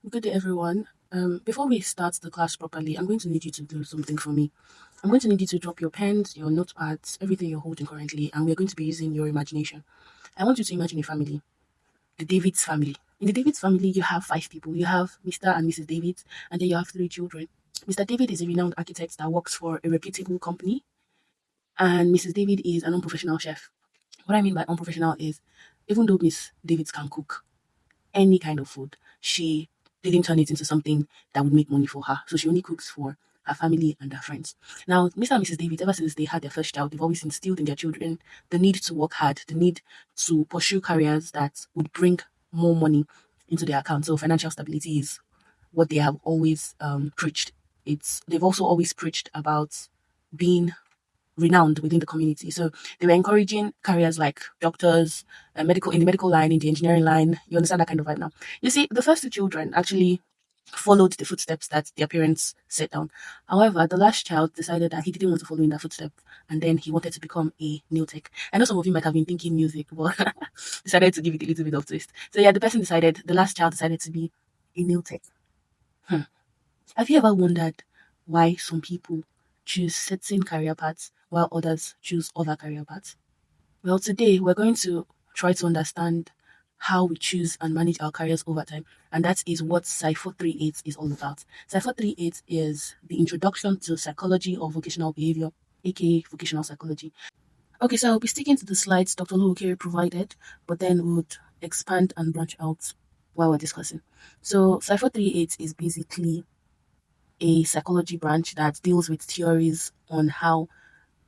Good day, everyone. Before we start the class properly, I'm going to need you to do something for me. I'm going to need you to drop your pens, your notepads, everything you're holding currently, and we're going to be using your imagination. I want you to imagine a family, the Davids family. In the Davids family, you have five people. You have Mr. and Mrs. David, and then you have three children. Mr. David is a renowned architect that works for a reputable company, and Mrs. David is an unprofessional chef. What I mean by unprofessional is, even though Miss David can cook, any kind of food. She didn't turn it into something that would make money for her. So she only cooks for her family and her friends. Now, Mr. and Mrs. David, ever since they had their first child, they've always instilled in their children the need to work hard, the need to pursue careers that would bring more money into their account. So financial stability is what they have always preached. They've also always preached about being renowned within the community. So they were encouraging careers like doctors, medical in the medical line, in the engineering line. You understand that kind of vibe now. You see, the first two children actually followed the footsteps that their parents set down. However, the last child decided that he didn't want to follow in that footstep, and then he wanted to become a nail tech. I know some of you might have been thinking music, but decided to give it a little bit of twist. So yeah, the last child decided to be a nail tech. Hmm. Have you ever wondered why some people choose certain career paths while others choose other career paths? Well, today we're going to try to understand how we choose and manage our careers over time, and that is what Cypher 38 is all about. Cypher 38 is the introduction to psychology or vocational behavior, aka vocational psychology. Okay, so I'll be sticking to the slides Dr. Luokere provided, but then we would expand and branch out while we're discussing. So, Cypher 38 is basically a psychology branch that deals with theories on how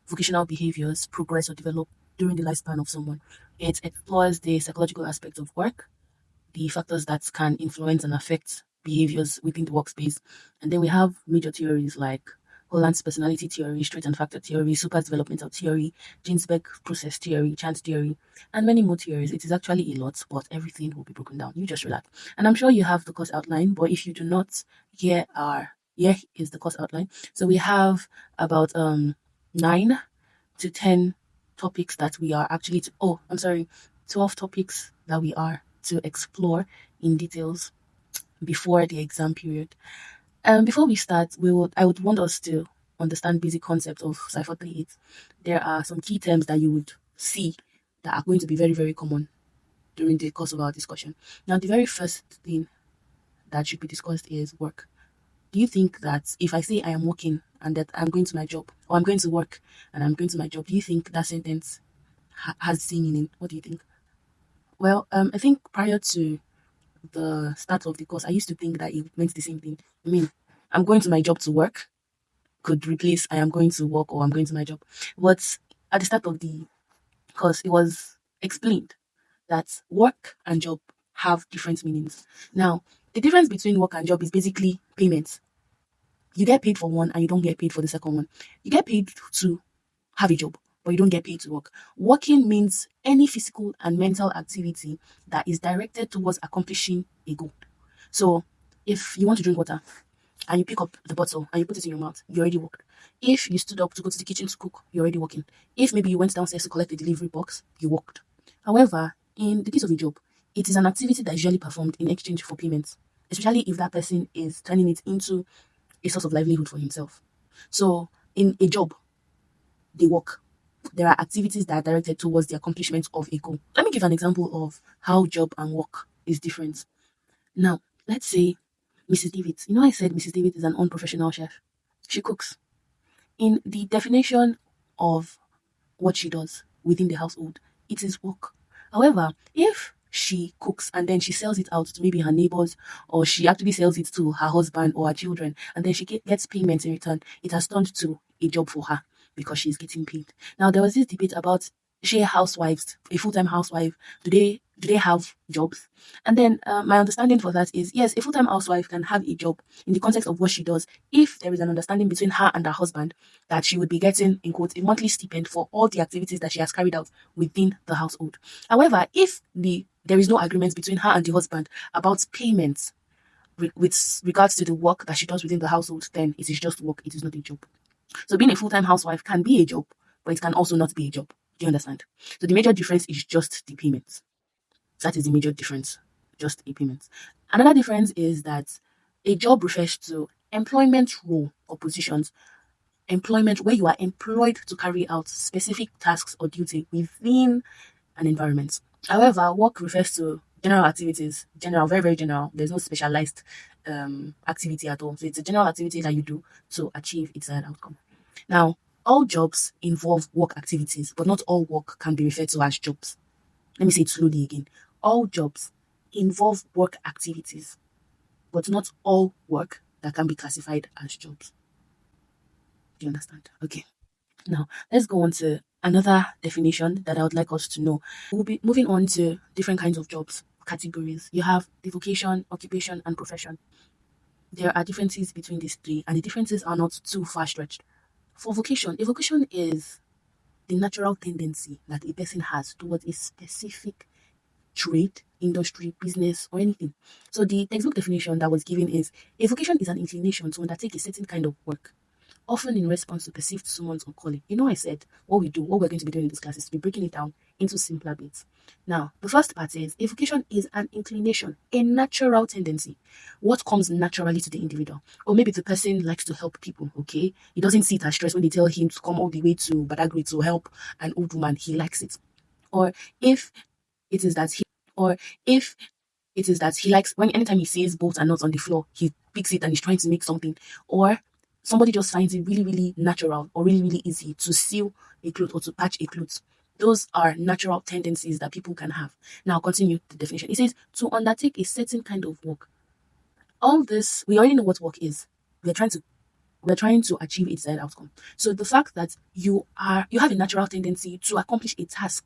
vocational behaviors progress or develop during the lifespan of someone. It explores the psychological aspects of work, the factors that can influence and affect behaviors within the workspace. And then we have major theories like Holland's personality theory, straight and factor theory, Super's developmental theory, Ginsberg process theory, chance theory, and many more theories. It is actually a lot, but everything will be broken down. You just relax. And I'm sure you have the course outline, but if you do not, here is the course outline. So we have about 9 to 10 topics that we are actually to, oh, I'm sorry, 12 topics that we are to explore in details before the exam period. Before we start, I would want us to understand basic concepts of Cypher 38. There are some key terms that you would see that are going to be very, very common during the course of our discussion. Now, the very first thing that should be discussed is work. Do you think that if I say I am working and that I'm going to my job, or I'm going to work and I'm going to my job, do you think that sentence has the same meaning? What do you think? Well, I think prior to the start of the course, I used to think that it meant the same thing. I mean, I'm going to my job to work could replace I am going to work or I'm going to my job. But at the start of the course, it was explained that work and job have different meanings. Now, the difference between work and job is basically payment. You get paid for one and you don't get paid for the second one. You get paid to have a job, but you don't get paid to work. Working means any physical and mental activity that is directed towards accomplishing a goal. So, if you want to drink water and you pick up the bottle and you put it in your mouth, you already worked. If you stood up to go to the kitchen to cook, you're already working. If maybe you went downstairs to collect the delivery box, you worked. However, in the case of a job, it is an activity that is usually performed in exchange for payment, especially if that person is turning it into a source of livelihood for himself. So, in a job, they work. There are activities that are directed towards the accomplishment of a goal. Let me give an example of how job and work is different. Now, let's say Mrs. David. You know, I said Mrs. David is an unprofessional chef. She cooks. In the definition of what she does within the household, it is work. However, if she cooks and then she sells it out to maybe her neighbors, or she actually sells it to her husband or her children, and then she gets payment in return, it has turned to a job for her because she's getting paid. Now, there was this debate about share housewives, a full-time housewife, do they have jobs? And then my understanding for that is yes, a full-time housewife can have a job in the context of what she does if there is an understanding between her and her husband that she would be getting, in quotes, a monthly stipend for all the activities that she has carried out within the household. However, if there is no agreement between her and the husband about payments with regards to the work that she does within the household, then it is just work, it is not a job. So being a full-time housewife can be a job, but it can also not be a job. Do you understand? So the major difference is just the payment. That is the major difference. just a payment. Another difference is that a job refers to employment role or positions, employment where you are employed to carry out specific tasks or duty within an environment. However, work refers to general activities, general, very, very general. There's no specialized activity at all. So it's a general activity that you do to achieve its desired outcome. Now, all jobs involve work activities, but not all work can be referred to as jobs. Let me say it slowly again. All jobs involve work activities, but not all work that can be classified as jobs. Do you understand? Okay. Now, let's go on to another definition that I would like us to know. We'll be moving on to different kinds of jobs, categories. You have the vocation, occupation, and profession. There are differences between these three, and the differences are not too far stretched. For vocation, a vocation is the natural tendency that a person has towards a specific trade, industry, business, or anything. So the textbook definition that was given is a vocation is an inclination to undertake a certain kind of work, often in response to perceived summons or calling. You know, I said what we're going to be doing in this class is to be breaking it down into simpler bits. Now, the first part is a vocation is an inclination, a natural tendency. What comes naturally to the individual? Or maybe the person likes to help people, okay? He doesn't see it as stress when they tell him to come all the way to Badagry to help an old woman. He likes it. Or if it is that he or if it is that he likes when anytime he sees bolts and nuts on the floor, he picks it and he's trying to make something. Or somebody just finds it really, really natural or really, really easy to sew a cloth or to patch a cloth. Those are natural tendencies that people can have. Now, continue the definition. It says to undertake a certain kind of work. All this, we already know what work is. We're trying to achieve its desired outcome. So the fact that you have a natural tendency to accomplish a task,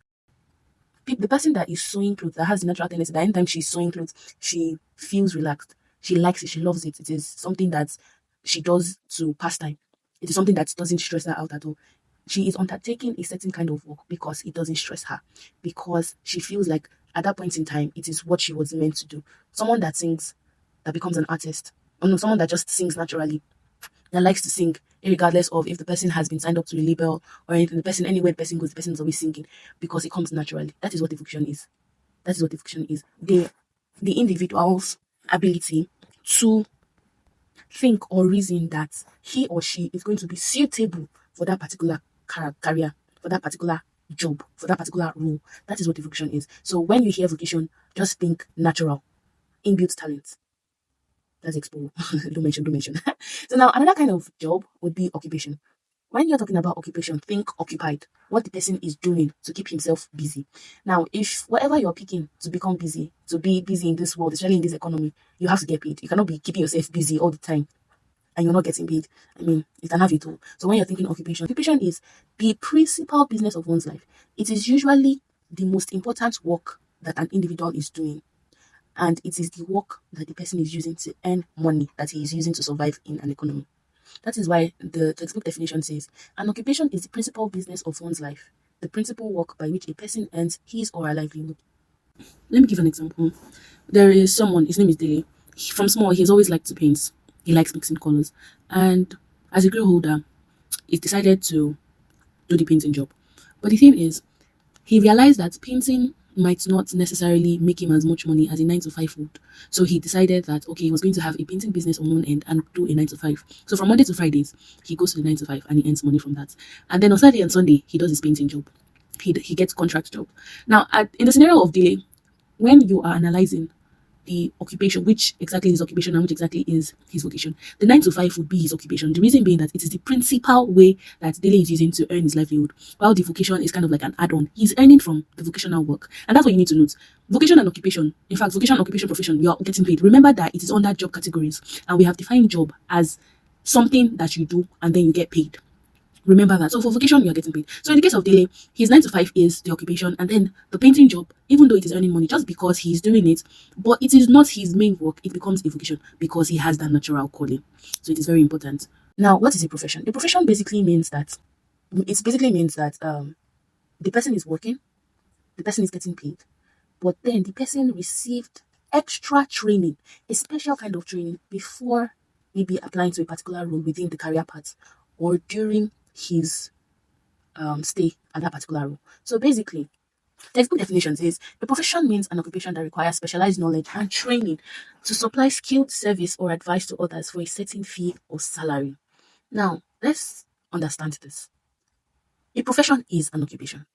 the person that is sewing clothes, that has the natural tendency that anytime she's sewing clothes, she feels relaxed. She likes it. She loves it. It is something that she does to pass time. It is something that doesn't stress her out at all. She is undertaking a certain kind of work because it doesn't stress her, because she feels like at that point in time, it is what she was meant to do. Someone that sings, that becomes an artist, or no, someone that just sings naturally, that likes to sing, regardless of if the person has been signed up to a label or anything. The person, anywhere the person goes, the person is always singing because it comes naturally. That is what the fiction is. That is what the fiction is. The individual's ability to think or reason that he or she is going to be suitable for that particular career, for that particular job, for that particular role. That is what the vocation is. So when you hear vocation, just think natural, inbuilt talent. That's expo. Don't mention. So now another kind of job would be occupation. When you're talking about occupation, think occupied. What the person is doing to keep himself busy. Now, if whatever you're picking to become busy, to be busy in this world, especially in this economy, you have to get paid. You cannot be keeping yourself busy all the time and you're not getting paid. I mean, you can have it all. So when you're thinking occupation is the principal business of one's life. It is usually the most important work that an individual is doing. And it is the work that the person is using to earn money that he is using to survive in an economy. That is why the textbook definition says an occupation is the principal business of one's life, the principal work by which a person earns his or her livelihood. Let me give an example. There is someone, his name is Dele. From small, he's always liked to paint. He likes mixing colors. And as he grew older, he decided to do the painting job. But the thing is, he realized that painting might not necessarily make him as much money as a 9 to 5 would. So he decided that, okay, he was going to have a painting business on one end and do a 9 to 5. So from Monday to Fridays, he goes to the 9 to 5 and he earns money from that. And then on Saturday and Sunday, he does his painting job. He gets contract job. Now, in the scenario of delay, when you are analyzing the occupation, which exactly is occupation and which exactly is his vocation. The 9 to 5 would be his occupation. The reason being that it is the principal way that Dele is using to earn his livelihood, while the vocation is kind of like an add-on. He's earning from the vocational work. And that's what you need to note. Vocation and occupation, in fact, vocation, occupation, profession, you're getting paid. Remember that it is under job categories. And we have defined job as something that you do and then you get paid. Remember that. So for vocation, you're getting paid. So in the case of Dele, his 9 to 5 is the occupation, and then the painting job, even though it is earning money just because he's doing it, but it is not his main work, it becomes a vocation because he has that natural calling. So it is very important. Now, what is a profession? A profession basically means that the person is working, the person is getting paid, but then the person received extra training, a special kind of training before maybe applying to a particular role within the career path or during his stay at that particular role. So basically, Textbook definitions is a profession means an occupation that requires specialized knowledge and training to supply skilled service or advice to others for a certain fee or salary. Now, let's understand this. A profession is an occupation.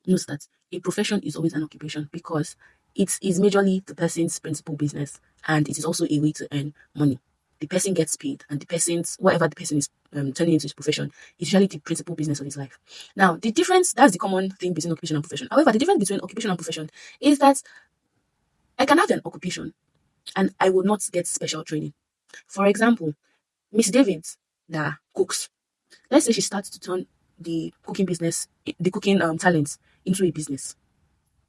Note that a profession is always an occupation because it is majorly the person's principal business and it is also a way to earn money. The person gets paid, and the person's whatever the person is turning into his profession is usually the principal business of his life. Now, the difference that's the common thing between occupation and profession. However, the difference between occupation and profession is that I can have an occupation and I will not get special training. For example, Miss David that cooks. Let's say she starts to turn the cooking business, the cooking talents into a business.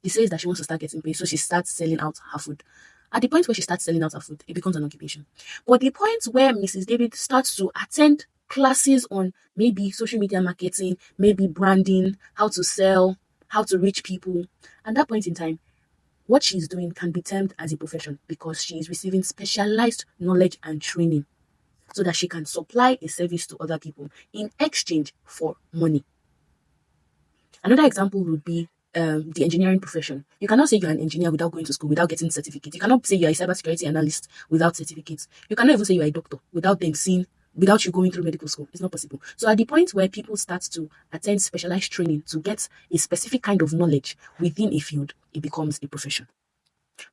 She says that she wants to start getting paid, so she starts selling out her food. At the point where she starts selling out her food, it becomes an occupation. But the point where Mrs. David starts to attend classes on maybe social media marketing, maybe branding, how to sell, how to reach people, at that point in time, what she's doing can be termed as a profession because she is receiving specialized knowledge and training so that she can supply a service to other people in exchange for money. Another example would be the engineering profession. You cannot say you're an engineer without going to school, without getting certificates. You cannot say you're a cybersecurity analyst without certificates. You cannot even say you're a doctor without you going through medical school. It's not possible. So at the point where people start to attend specialized training to get a specific kind of knowledge within a field, it becomes a profession.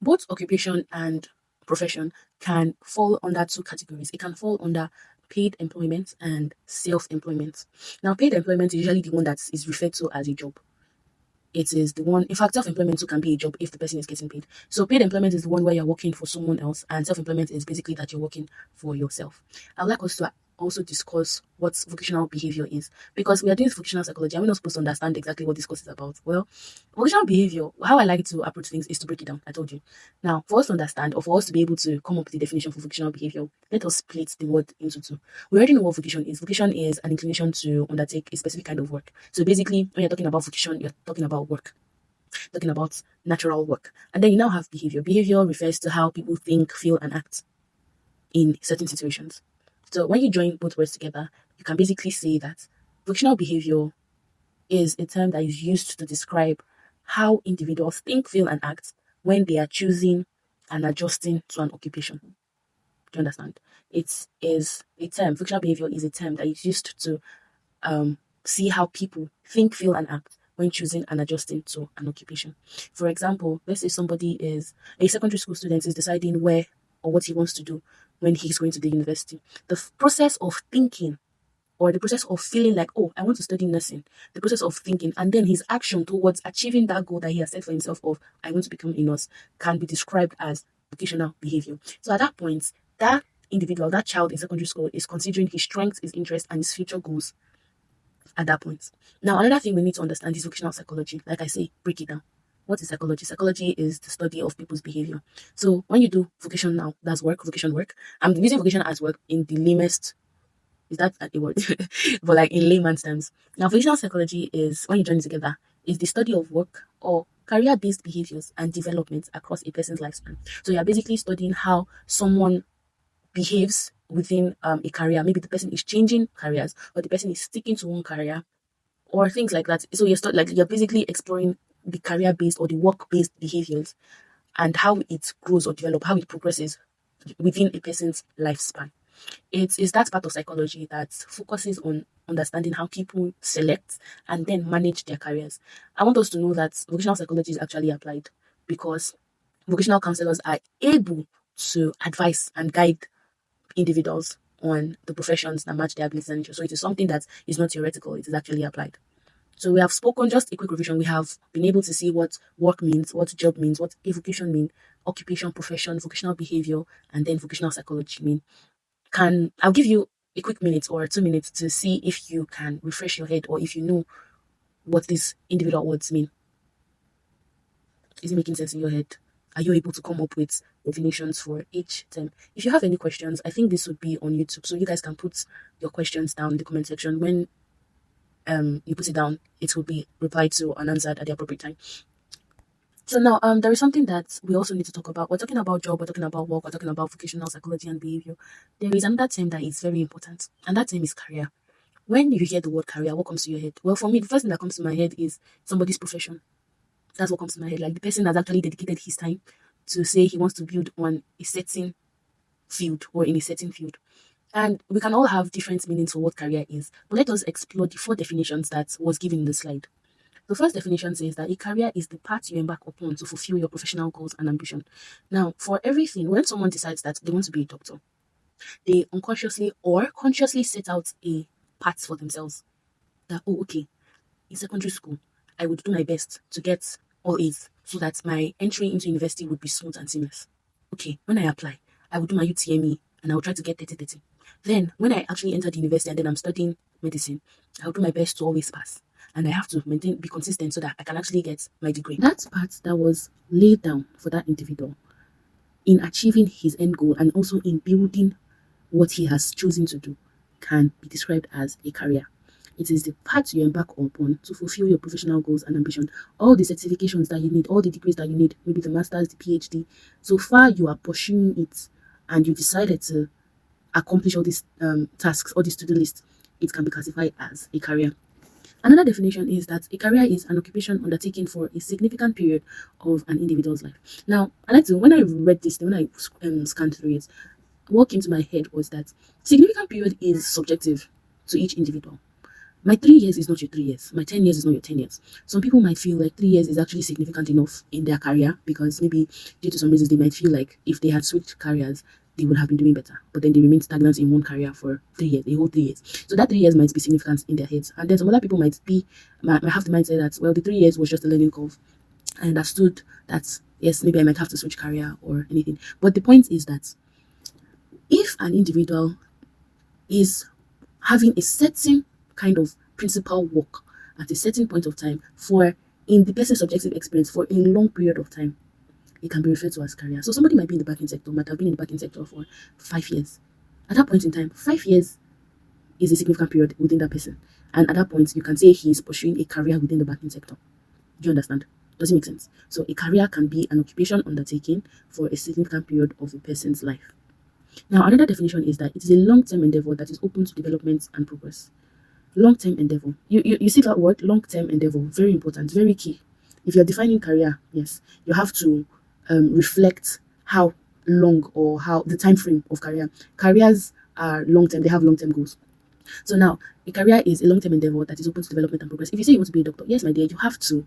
Both occupation and profession can fall under two categories. It can fall under paid employment and self-employment. Now, paid employment is usually the one that is referred to as a job. It is the one, in fact, self-employment too can be a job if the person is getting paid. So paid employment is the one where you're working for someone else, and self-employment is basically that you're working for yourself. I would like us to also discuss what vocational behavior is because we are doing vocational psychology and we're not supposed to understand exactly what this course is about. Well, vocational behavior, how I like to approach things is to break it down. I told you. Now, for us to understand or for us to be able to come up with the definition for vocational behavior, let us split the word into two. We already know what vocation is. Vocation is an inclination to undertake a specific kind of work. So basically, when you're talking about vocation, you're talking about work, talking about natural work. And then you now have behavior. Behavior refers to how people think, feel, and act in certain situations. So when you join both words together, you can basically say that vocational behavior is a term that is used to describe how individuals think, feel, and act when they are choosing and adjusting to an occupation. Do you understand? It is a term, vocational behavior is a term that is used to see how people think, feel, and act when choosing and adjusting to an occupation. For example, let's say somebody is a secondary school student is deciding where or what he wants to do when he's going to the university. The process of thinking or the process of feeling like, oh, I want to study nursing, the process of thinking, and then his action towards achieving that goal that he has set for himself of, I want to become a nurse, can be described as vocational behavior. So at that point, that individual, that child in secondary school is considering his strengths, his interests, and his future goals at that point. Now, another thing we need to understand is vocational psychology. Like I say, break it down. What is psychology? Psychology is the study of people's behavior. So when you do vocation now, that's work, vocation work. I'm using vocation as work in the lamest, is that a word? But like in layman's terms. Now, vocational psychology is, when you join it together, is the study of work or career-based behaviors and developments across a person's lifespan. So you're basically studying how someone behaves within a career. Maybe the person is changing careers or the person is sticking to one career or things like that. So you're basically exploring the career-based or the work-based behaviors and how it grows or develops, how it progresses within a person's lifespan. It is that part of psychology that focuses on understanding how people select and then manage their careers. I want us to know that vocational psychology is actually applied because vocational counselors are able to advise and guide individuals on the professions that match their abilities and interests. So it is something that is not theoretical, it is actually applied. So we have spoken, just a quick revision. We have been able to see what work means, what job means, what vocation means, occupation, profession, vocational behavior, and then vocational psychology mean. I'll give you a quick minute or 2 minutes to see if you can refresh your head or if you know what these individual words mean. Is it making sense in your head? Are you able to come up with definitions for each term? If you have any questions, I think this would be on YouTube, so you guys can put your questions down in the comment section. When you put it down, it will be replied to and answered at the appropriate time. So now, there is something that we also need to talk about. We're talking about job, we're talking about work, we're talking about vocational psychology and behavior. There is another term that is very important, and that term is career. When you hear the word career, what comes to your head? Well, for me, the first thing that comes to my head is somebody's profession. That's what comes to my head. Like the person has actually dedicated his time to say he wants to build on a certain field or in a certain field. And we can all have different meanings for what career is. But let us explore the four definitions that was given in the slide. The first definition says that a career is the path you embark upon to fulfill your professional goals and ambition. Now, for everything, when someone decides that they want to be a doctor, they unconsciously or consciously set out a path for themselves. That, oh, okay, in secondary school, I would do my best to get all A's so that my entry into university would be smooth and seamless. Okay, when I apply, I will do my UTME and I will try to get 30-30. Then, when I actually enter the university and then I'm studying medicine, I'll do my best to always pass. And I have to be consistent so that I can actually get my degree. That part that was laid down for that individual in achieving his end goal and also in building what he has chosen to do can be described as a career. It is the path you embark upon to fulfill your professional goals and ambition. All the certifications that you need, all the degrees that you need, maybe the master's, the PhD. So far, you are pursuing it and you decided to accomplish all these tasks, all these to-do lists. It can be classified as a career. Another definition is that a career is an occupation undertaken for a significant period of an individual's life. Now, when I read this, when I scanned through it, what came to my head was that significant period is subjective to each individual. My 3 years is not your 3 years. My 10 years is not your 10 years. Some people might feel like 3 years is actually significant enough in their career because maybe due to some reasons they might feel like if they had switched careers, they would have been doing better. But then they remain stagnant in one career for 3 years, the whole 3 years. So that 3 years might be significant in their heads. And then some other people might have the mindset that, well, the 3 years was just a learning curve. I understood that, yes, maybe I might have to switch career or anything. But the point is that if an individual is having a certain kind of principal work at a certain point of time for, in the person's subjective experience, for a long period of time, it can be referred to as career. So somebody might be in the banking sector, might have been in the banking sector for 5 years. At that point in time, 5 years is a significant period within that person. And at that point, you can say he is pursuing a career within the banking sector. Do you understand? Does it make sense? So a career can be an occupation undertaken for a significant period of a person's life. Now, another definition is that it is a long-term endeavor that is open to development and progress. Long-term endeavor. You see that word, long-term endeavor, very important, very key. If you're defining career, yes, you have to reflect how long or how the time frame of career. Careers are long-term, they have long-term goals. So now, a career is a long-term endeavor that is open to development and progress. If you say you want to be a doctor, yes, my dear, you have to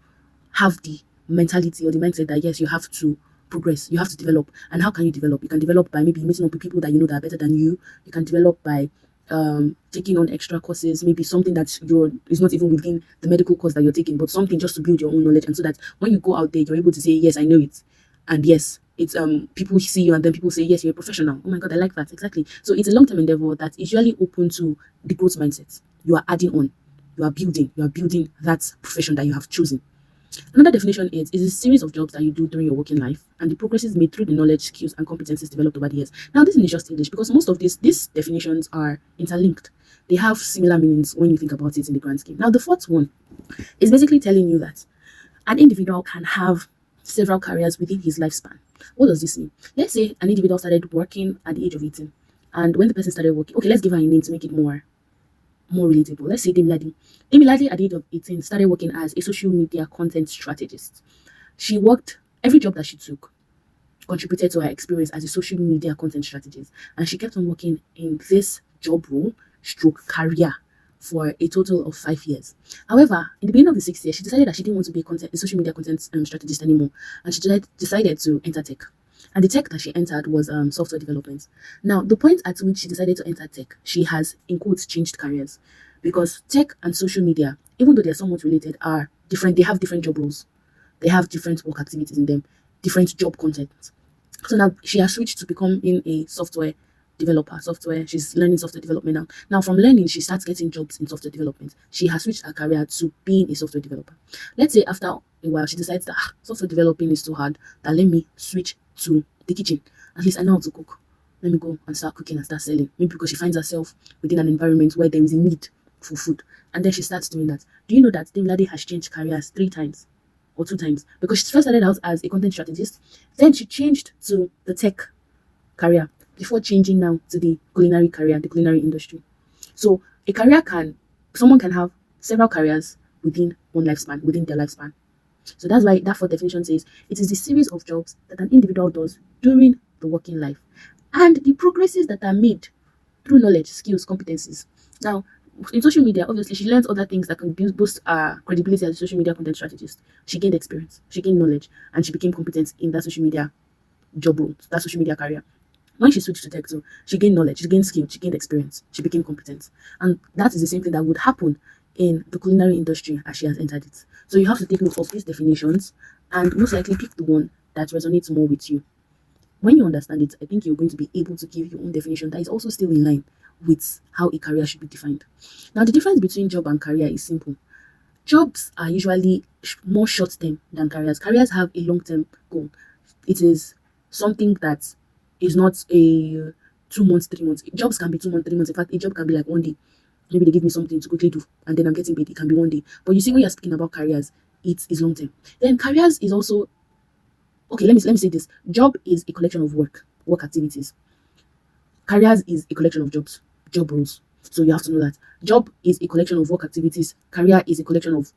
have the mentality or the mindset that yes, you have to progress, you have to develop. And how can you develop? You can develop by maybe meeting up with people that you know that are better than you. You can develop by taking on extra courses, maybe something that is not even within the medical course that you're taking, but something just to build your own knowledge, and so that when you go out there, you're able to say, yes, I know it, and yes, it's people see you and then people say, yes, you're a professional. Oh my god, I like that. Exactly. So it's a long-term endeavor that is usually open to the growth mindset. You are adding on, you are building that profession that you have chosen. Another definition is a series of jobs that you do during your working life and the progresses made through the knowledge, skills, and competencies developed over the years. Now, this is just English because most of these definitions are interlinked. They have similar meanings when you think about it in the grand scheme. Now, the fourth one is basically telling you that an individual can have several careers within his lifespan. What does this mean? Let's say an individual started working at the age of 18, and when the person started working, okay, let's give her a name to make it more relatable. Let's say Demilade. Demilade at the age of 18 started working as a social media content strategist. She worked every job that she took contributed to her experience as a social media content strategist, and she kept on working in this job role stroke career for a total of 5 years. However, in the beginning of the 6th year, she decided that she didn't want to be a social media content strategist anymore, and she decided to enter tech. And the tech that she entered was software development. Now, the point at which she decided to enter tech, she has, in quotes, changed careers. Because tech and social media, even though they're somewhat related, are different. They have different job roles. They have different work activities in them, different job content. So now she has switched to becoming a software developer. She's learning software development now. Now, from learning, she starts getting jobs in software development. She has switched her career to being a software developer. Let's say after a while, she decides that software developing is too hard, that let me switch to the kitchen. At least I know how to cook. Let me go and start cooking and start selling. Maybe because she finds herself within an environment where there is a need for food. And then she starts doing that. Do you know that Demilade has changed careers 3 times or 2 times? Because she first started out as a content strategist. Then she changed to the tech career before changing now to the culinary career, the culinary industry. So someone can have several careers within their lifespan. So that's why that fourth definition says it is the series of jobs that an individual does during the working life and the progresses that are made through knowledge, skills, competencies. Now, in social media, obviously, she learns other things that can boost her credibility as a social media content strategist. She gained experience, she gained knowledge, and she became competent in that social media job role, that social media career. When she switched to tech too, she gained knowledge, she gained skill, she gained experience, she became competent. And that is the same thing that would happen in the culinary industry as she has entered it. So you have to take note of these definitions and most likely pick the one that resonates more with you. When you understand it, I think you're going to be able to give your own definition that is also still in line with how a career should be defined. Now, the difference between job and career is simple. Jobs are usually more short term than careers. Careers have a long term goal. It is something that is not a 2 months, 3 months. Jobs can be 2 months, 3 months. In fact, a job can be like one day. Maybe they give me something to quickly do and then I'm getting paid. It can be one day. But you see, when you're speaking about careers, it is long term. Then careers is also okay. Let me say this. Job is a collection of work activities. Careers is a collection of job roles. So you have to know that job is a collection of work activities. Career is a collection of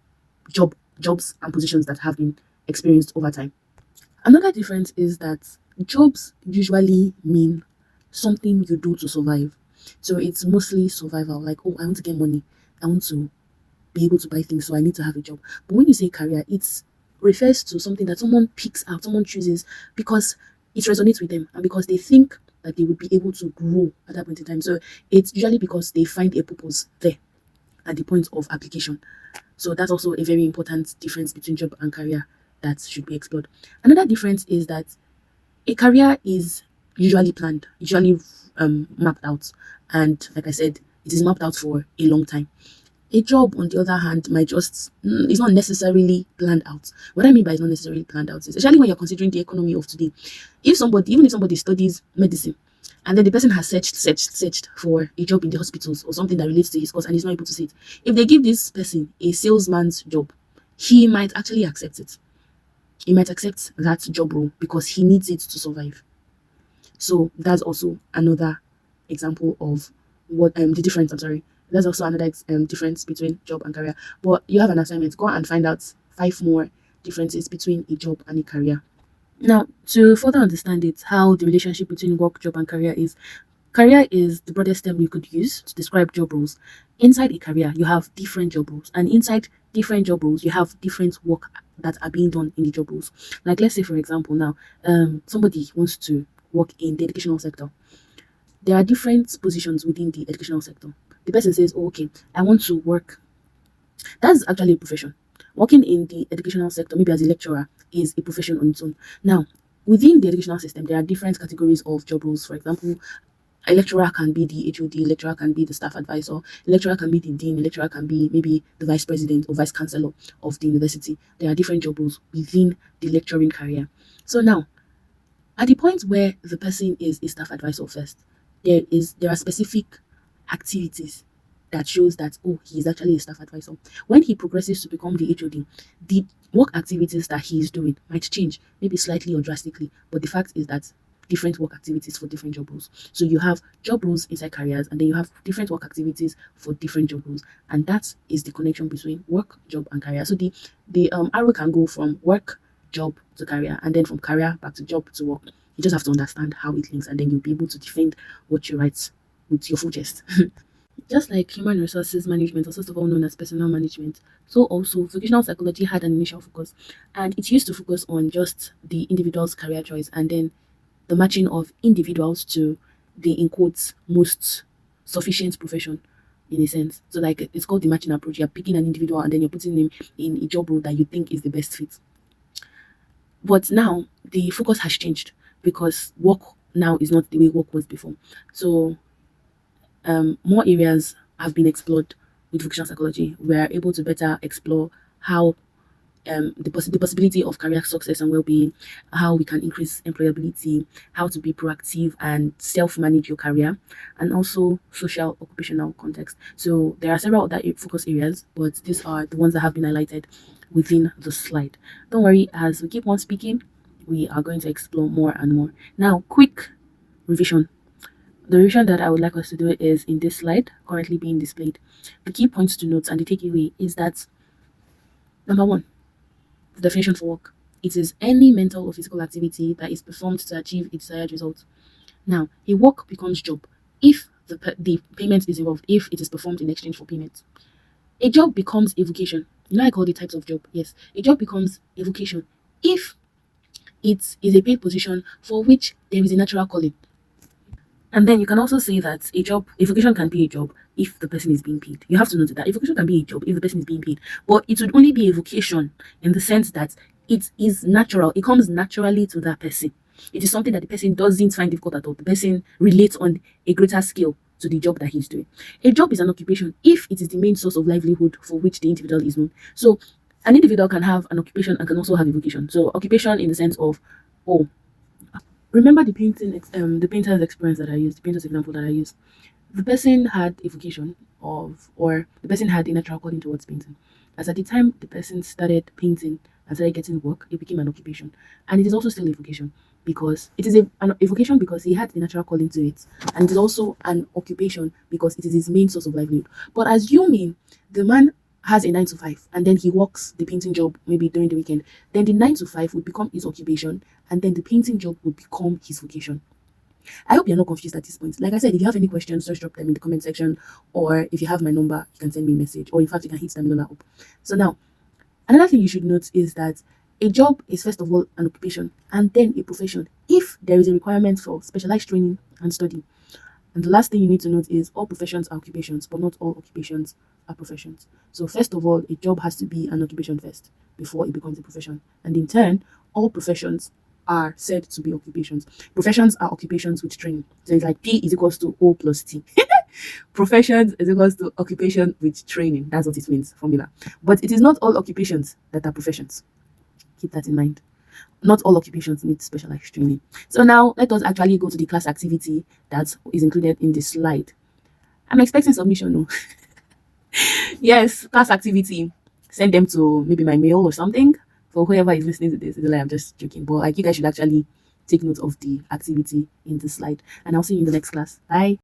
jobs and positions that have been experienced over time. Another difference is that jobs usually mean something you do to survive. So it's mostly survival, like, oh, I want to get money, I want to be able to buy things, so I need to have a job. But when you say career, it refers to something that someone picks out, someone chooses because it resonates with them and because they think that they would be able to grow at that point in time. So it's usually because they find a purpose there at the point of application. So that's also a very important difference between job and career that should be explored. Another difference is that a career is usually planned, usually mapped out, and like I said, it is mapped out for a long time. A job, on the other hand, might just it's not necessarily planned out. What I mean by it's not necessarily planned out is especially when you're considering the economy of today. Even if somebody studies medicine and then the person has searched for a job in the hospitals or something that relates to his course and he's not able to see it, if they give this person a salesman's job, he might actually accept it. He might accept that job role because he needs it to survive. So that's also another example of what the difference. I'm sorry. That's also another difference between job and career. But you have an assignment. Go and find out 5 more differences between a job and a career. Now, to further understand it, how the relationship between work, job, and career is the broadest term you could use to describe job roles. Inside a career, you have different job roles, and inside different job roles, you have different work that are being done in the job roles. Like, let's say, for example, now, somebody wants to work in the educational sector. There are different positions within the educational sector. The person says, oh, okay, I want to work. That's actually a profession. Working in the educational sector, maybe as a lecturer, is a profession on its own. Now, within the educational system, there are different categories of job roles. For example, a lecturer can be the HOD, a lecturer can be the staff advisor, a lecturer can be the dean, a lecturer can be maybe the vice president or vice chancellor of the university. There are different job roles within the lecturing career. So now, at the point where the person is a staff advisor first, there are specific activities that shows that oh he is actually a staff advisor. When he progresses to become the HOD, the work activities that he is doing might change, maybe slightly or drastically. But the fact is that different work activities for different job roles. So you have job roles inside careers, and then you have different work activities for different job roles, and that is the connection between work, job, and career. So the arrow can go from work, job to career, and then from career back to job to work. You just have to understand how it links, and then you'll be able to defend what you write with your full chest. Just like human resources management, also often known as personal management, so also vocational psychology had an initial focus, and it used to focus on just the individual's career choice and then the matching of individuals to the in quotes most sufficient profession in a sense. So like it's called the matching approach. You're picking an individual and then you're putting him in a job role that you think is the best fit. But now the focus has changed because work now is not the way work was before. So more areas have been explored with vocational psychology. We are able to better explore how the possibility of career success and well-being, how we can increase employability, how to be proactive and self-manage your career, and also social occupational context. So there are several other focus areas, but these are the ones that have been highlighted within the slide. Don't worry, as we keep on speaking, we are going to explore more and more. Now, quick revision. The revision that I would like us to do is in this slide currently being displayed. The key points to note and the takeaway is that number one, The definition for work. It is any mental or physical activity that is performed to achieve a desired result. Now, a work becomes job if the payment is involved, if it is performed in exchange for payment. A job becomes a vocation. You know, I call the types of job. Yes, a job becomes a vocation if it is a paid position for which there is a natural calling. And then you can also say that a vocation can be a job if the person is being paid. You have to note that a vocation can be a job if the person is being paid, but it would only be a vocation in the sense that it is natural. It comes naturally to that person. It is something that the person doesn't find difficult at all. The person relates on a greater scale to the job that he's doing. A job is an occupation if it is the main source of livelihood for which the individual is known. So an individual can have an occupation and can also have a vocation. So occupation in the sense of, oh, remember the painter's experience that I used, the painter's example that I used. The person had a vocation or the person had a natural calling towards painting. As at the time the person started painting and started getting work, it became an occupation. And it is also still a vocation because it is a vocation because he had the natural calling to it. And it is also an occupation because it is his main source of livelihood. But assuming the man has a 9 to 5 and then he works the painting job maybe during the weekend, then the 9 to 5 would become his occupation and then the painting job would become his vocation. I hope you're not confused at this point. Like I said, if you have any questions, just drop them in the comment section, or if you have my number, you can send me a message, or in fact, you can hit Stamina up. So now, another thing you should note is that a job is first of all an occupation and then a profession if there is a requirement for specialized training and study. And the last thing you need to note is all professions are occupations, but not all occupations are professions. So first of all, a job has to be an occupation first before it becomes a profession. And in turn, all professions are said to be occupations. Professions are occupations with training. So it's like P is equals to O plus T. Professions is equals to occupation with training. That's what it means, formula. But it is not all occupations that are professions. Keep that in mind. Not all occupations need specialized training. So now let us actually go to the class activity that is included in this slide. I'm expecting submission. No? Yes, class activity. Send them to maybe my mail or something. For whoever is listening to this, like I'm just joking. But like you guys should actually take note of the activity in the slide. And I'll see you in the next class. Bye.